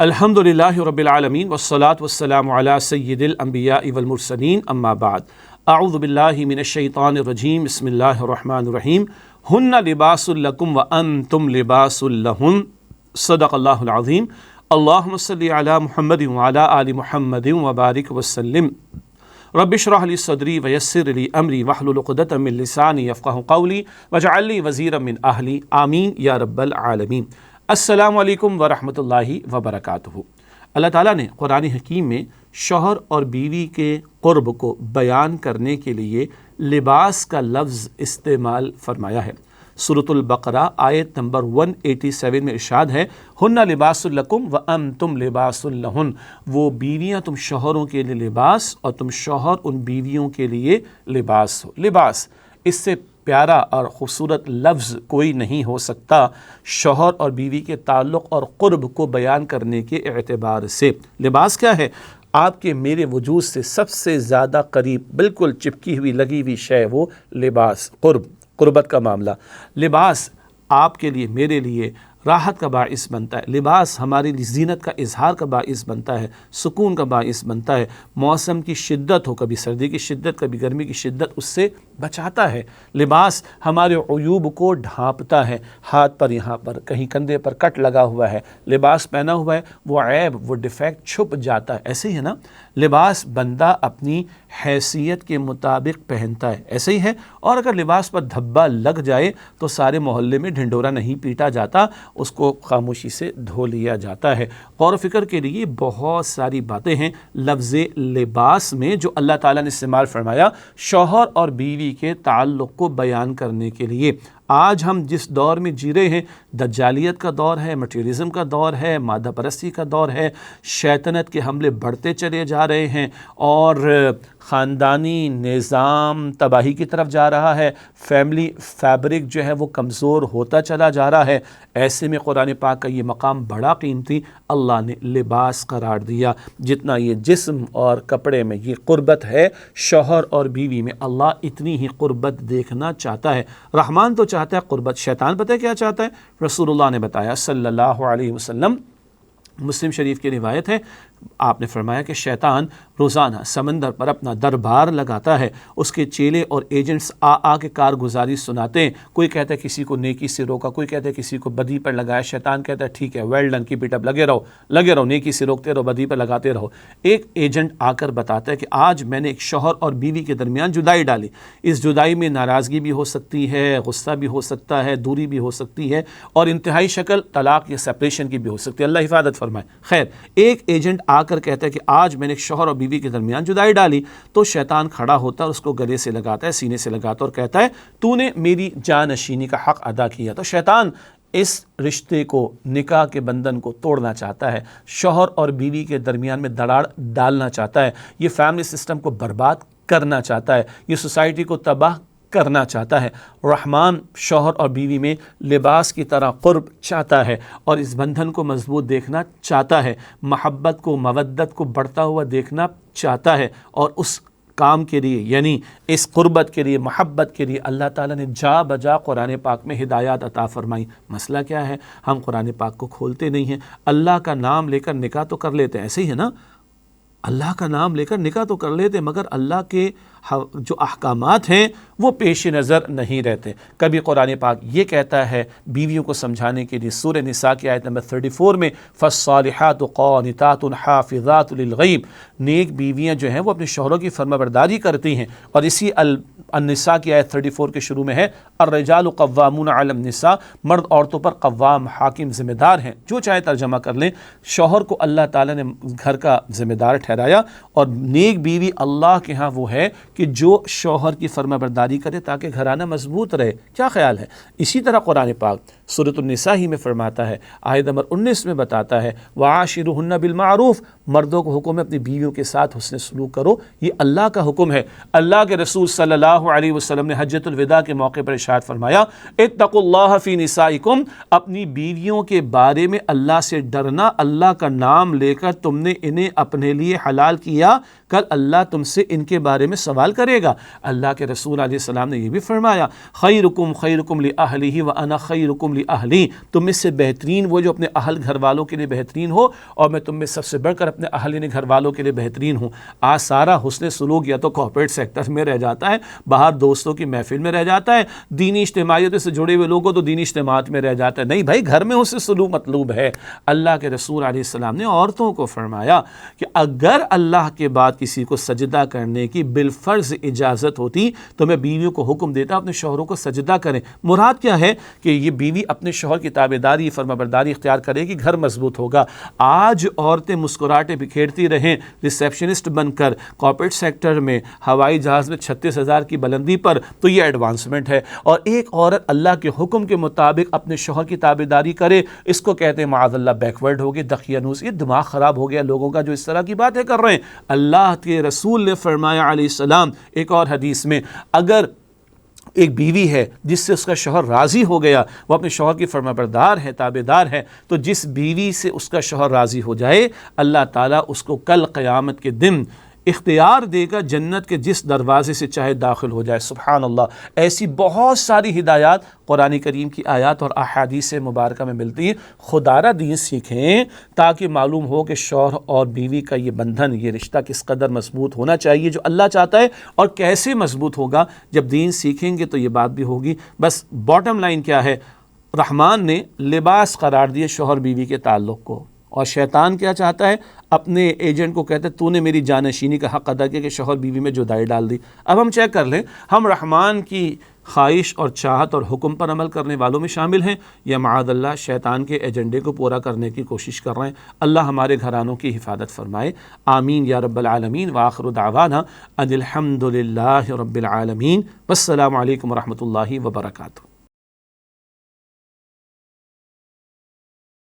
الحمدللہ رب العالمین والصلاة والسلام علی سید الانبیاء والمرسلین اما بعد اعوذ باللہ من الشیطان الرجیم بسم اللہ الرحمن الرحیم ہن لباس لکم وانتم لباس لہن صدق اللہ العظیم اللہم صلی علی محمد وعلی آل محمد وبارک وسلم رب اشرح لی صدری ویسر لی امری واحلل عقدۃ من لسانی یفقہوا قولی واجعل لی وزیرا من اہلی آمین یا رب العالمین۔ السلام علیکم ورحمۃ اللہ وبرکاتہ۔ اللہ تعالیٰ نے قرآن حکیم میں شوہر اور بیوی کے قرب کو بیان کرنے کے لیے لباس کا لفظ استعمال فرمایا ہے۔ سورۃ البقرہ آیت نمبر 187 میں ارشاد ہے ہن لباس لکم وانتم لباس لہن، وہ بیویاں تم شوہروں کے لیے لباس اور تم شوہر ان بیویوں کے لیے لباس ہو۔ لباس، اس سے پیارا اور خوبصورت لفظ کوئی نہیں ہو سکتا شوہر اور بیوی کے تعلق اور قرب کو بیان کرنے کے اعتبار سے۔ لباس کیا ہے؟ آپ کے میرے وجود سے سب سے زیادہ قریب بالکل چپکی ہوئی لگی ہوئی شے وہ لباس، قربت کا معاملہ۔ لباس آپ کے لیے میرے لیے راحت کا باعث بنتا ہے، لباس ہمارے لیے زینت کا اظہار کا باعث بنتا ہے، سکون کا باعث بنتا ہے۔ موسم کی شدت ہو، کبھی سردی کی شدت کبھی گرمی کی شدت، اس سے بچاتا ہے۔ لباس ہمارے عیوب کو ڈھانپتا ہے، ہاتھ پر یہاں پر کہیں کندھے پر کٹ لگا ہوا ہے، لباس پہنا ہوا ہے، وہ عیب وہ ڈیفیکٹ چھپ جاتا ہے۔ ایسے ہی ہے نا، لباس بندہ اپنی حیثیت کے مطابق پہنتا ہے، ایسے ہی ہے۔ اور اگر لباس پر دھبا لگ جائے تو سارے محلے میں ڈھنڈورا نہیں پیٹا جاتا، اس کو خاموشی سے دھو لیا جاتا ہے۔ غور و فکر کے لیے بہت ساری باتیں ہیں لفظ لباس میں جو اللہ تعالیٰ نے استعمال فرمایا شوہر اور بیوی کے تعلق کو بیان کرنے کے لیے۔ آج ہم جس دور میں جی رہے ہیں، دجالیت کا دور ہے، مٹیریلزم کا دور ہے، مادہ پرستی کا دور ہے، شیطنت کے حملے بڑھتے چلے جا رہے ہیں اور خاندانی نظام تباہی کی طرف جا رہا ہے، فیملی فیبرک جو ہے وہ کمزور ہوتا چلا جا رہا ہے۔ ایسے میں قرآن پاک کا یہ مقام بڑا قیمتی اللہ نے لباس قرار دیا۔ جتنا یہ جسم اور کپڑے میں یہ قربت ہے شوہر اور بیوی میں، اللہ اتنی ہی قربت دیکھنا چاہتا ہے۔ رحمان تو چاہتا ہے قربت، شیطان پتہ ہے کیا چاہتا ہے؟ رسول اللہ نے بتایا صلی اللہ علیہ وسلم، مسلم شریف کی روایت ہے، آپ نے فرمایا کہ شیطان روزانہ سمندر پر اپنا دربار لگاتا ہے، اس کے چیلے اور ایجنٹس آ کے کارگزاری سناتے ہیں۔ کوئی کہتا ہے کسی کو نیکی سے روکا، کوئی کہتا ہے کسی کو بدی پر لگایا، شیطان کہتا ہے ٹھیک ہے well done, keep it up, لگے رہو، نیکی سے روکتے رہو، بدی پر لگاتے رہو۔ ایک ایجنٹ آ کر بتاتا ہے کہ آج میں نے ایک شوہر اور بیوی کے درمیان جدائی ڈالی، اس جدائی میں ناراضگی بھی ہو سکتی ہے، غصہ بھی ہو سکتا ہے، دوری بھی ہو سکتی ہے اور انتہائی شکل طلاق یا سپریشن کی بھی ہو سکتی ہے، اللہ حفاظت فرمائے۔ خیر، ایک ایجنٹ آ کر کہتا ہے کہ آج میں نے ایک شوہر اور بیوی کے درمیان جدائی ڈالی، تو شیطان کھڑا ہوتا ہے، اس کو گلے سے لگاتا ہے، سینے سے لگاتا ہے اور کہتا ہے تو نے میری جانشینی کا حق ادا کیا۔ تو شیطان اس رشتے کو، نکاح کے بندھن کو توڑنا چاہتا ہے، شوہر اور بیوی کے درمیان میں دراڑ ڈالنا چاہتا ہے، یہ فیملی سسٹم کو برباد کرنا چاہتا ہے، یہ سوسائٹی کو تباہ کرنا چاہتا ہے۔ رحمان شوہر اور بیوی میں لباس کی طرح قرب چاہتا ہے اور اس بندھن کو مضبوط دیکھنا چاہتا ہے، محبت کو، مودت کو بڑھتا ہوا دیکھنا چاہتا ہے، اور اس کام کے لیے یعنی اس قربت کے لیے، محبت کے لیے اللہ تعالیٰ نے جا بجا قرآن پاک میں ہدایات عطا فرمائی۔ مسئلہ کیا ہے؟ ہم قرآن پاک کو کھولتے نہیں ہیں، اللہ کا نام لے کر نکاح تو کر لیتے ہیں، ایسے ہی ہے نا، اللہ کا نام لے کر نکاح تو کر لیتے، مگر اللہ کے جو احکامات ہیں وہ پیش نظر نہیں رہتے۔ کبھی قرآن پاک یہ کہتا ہے بیویوں کو سمجھانے کے لیے سورہ نساء کی آیت نمبر 34 میں فَالصَّالِحَاتُ قَانِتَاتٌ حَافِظَاتٌ لِلْغَیْبِ، نیک بیویاں جو ہیں وہ اپنے شوہروں کی فرمانبرداری کرتی ہیں، اور اسی النساء کی آیت 34 کے شروع میں ہے الرجال قوامون علی النساء، مرد عورتوں پر قوام، حاکم، ذمہ دار ہیں۔ جو چاہے ترجمہ کر لیں، شوہر کو اللہ تعالیٰ نے گھر کا ذمہ دار ٹھہرایا، اور نیک بیوی اللہ کے ہاں وہ ہے کہ جو شوہر کی فرما برداری کرے تاکہ گھرانہ مضبوط رہے۔ کیا خیال ہے؟ اسی طرح قرآن پاک سورۃ النساء ہی میں فرماتا ہے، آیت نمبر 19 میں بتاتا ہے وَعَاشِرُهُنَّ بِالْمَعْرُوفِ، مردوں کو حکم ہے اپنی بیویوں کے ساتھ حسن سلوک کرو، یہ اللہ کا حکم ہے۔ اللہ کے رسول صلی اللہ علیہ وسلم نے حجۃ الوداع کے موقع پر ارشاد فرمایا اتقوا اللہ فی نسائکم، اپنی بیویوں کے بارے میں اللہ سے ڈرنا، اللہ کا نام لے کر تم نے انہیں اپنے لیے حلال کیا کل اللہ تم سے ان کے بارے میں سوال کرے گا۔ اللہ کے رسول علیہ السلام نے یہ بھی فرمایا خیرکم خیرکم لأہلہ وانا خیرکم لأہلی، تم میں سے بہترین وہ جو اپنے اہل گھر والوں کے لیے بہترین ہو، اور میں تم میں سب سے بڑھ کر اپنے اہل یعنی گھر والوں کے لیے بہترین ہوں۔ آج سارا حسن سلوک یا تو کارپوریٹ سیکٹر میں رہ جاتا ہے، باہر دوستوں کی محفل میں رہ جاتا ہے، دینی اجتماعیت سے جڑے ہوئے لوگوں تو دینی اجتماعات میں رہ جاتا ہے۔ نہیں بھائی، گھر میں حسن سلوک مطلوب ہے۔ اللہ کے رسول علیہ السلام نے عورتوں کو فرمایا کہ اگر اللہ کے بعد کسی کو سجدہ کرنے کی بالفرض اجازت ہوتی تو میں بیویوں کو حکم دیتا اپنے شوہروں کو سجدہ کریں۔ مراد کیا ہے کہ یہ بیوی اپنے شوہر کی تابعداری فرمانبرداری اختیار کرے گی، گھر مضبوط ہوگا۔ آج عورتیں مسکراہٹیں بکھیرتی رہیں ریسیپشنسٹ بن کر کارپوریٹ سیکٹر میں، ہوائی جہاز میں 36,000 کی بلندی پر، تو یہ ایڈوانسمنٹ ہے۔ اور ایک عورت اللہ کے حکم کے مطابق اپنے شوہر کی تابعداری کرے، اس کو کہتے ہیں معاذ اللہ بیکورڈ ہو گئے، دقیانوس، یہ دماغ خراب ہو گیا لوگوں کا جو اس طرح کی باتیں کر رہے ہیں۔ اللہ کے رسول نے فرمایا علیہ السلام ایک اور حدیث میں، اگر ایک بیوی ہے جس سے اس کا شوہر راضی ہو گیا، وہ اپنے شوہر کی فرمانبردار ہے، تابعدار ہے، تو جس بیوی سے اس کا شوہر راضی ہو جائے اللہ تعالیٰ اس کو کل قیامت کے دن اختیار دے گا جنت کے جس دروازے سے چاہے داخل ہو جائے۔ سبحان اللہ، ایسی بہت ساری ہدایات قرآن کریم کی آیات اور احادیث مبارکہ میں ملتی ہیں۔ خدا را دین سیکھیں تاکہ معلوم ہو کہ شوہر اور بیوی کا یہ بندھن، یہ رشتہ کس قدر مضبوط ہونا چاہیے جو اللہ چاہتا ہے، اور کیسے مضبوط ہوگا۔ جب دین سیکھیں گے تو یہ بات بھی ہوگی۔ بس باٹم لائن کیا ہے، رحمان نے لباس قرار دیے شوہر بیوی کے تعلق کو، اور شیطان کیا چاہتا ہے، اپنے ایجنٹ کو کہتا ہے تو نے میری جانشینی کا حق ادا کیا کہ شوہر بیوی میں جدائی ڈال دی۔ اب ہم چیک کر لیں، ہم رحمان کی خواہش اور چاہت اور حکم پر عمل کرنے والوں میں شامل ہیں یا معاذ اللہ شیطان کے ایجنڈے کو پورا کرنے کی کوشش کر رہے ہیں۔ اللہ ہمارے گھرانوں کی حفاظت فرمائے، آمین یا رب العالمین۔ وآخر دعوانا ان الحمد للہ رب العالمین، والسلام علیکم ورحمۃ اللہ وبرکاتہ۔